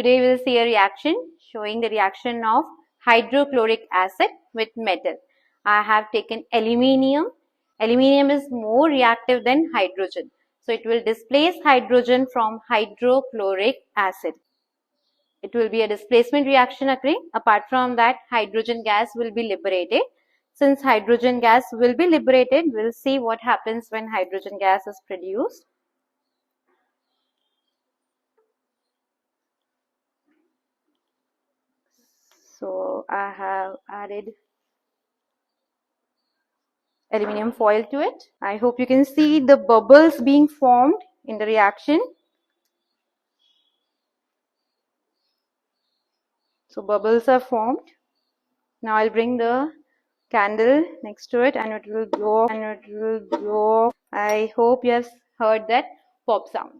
Today we will see a reaction showing the reaction of hydrochloric acid with metal. I have taken aluminium. Aluminium is more reactive than hydrogen. So it will displace hydrogen from hydrochloric acid. It will be a displacement reaction occurring. Apart from that, hydrogen gas will be liberated. Since hydrogen gas will be liberated, we will see what happens when hydrogen gas is produced. So I have added aluminum foil to it. I hope you can see the bubbles being formed in the reaction. So bubbles are formed. Now I'll bring the candle next to it and it will blow. I hope you have heard that pop sound.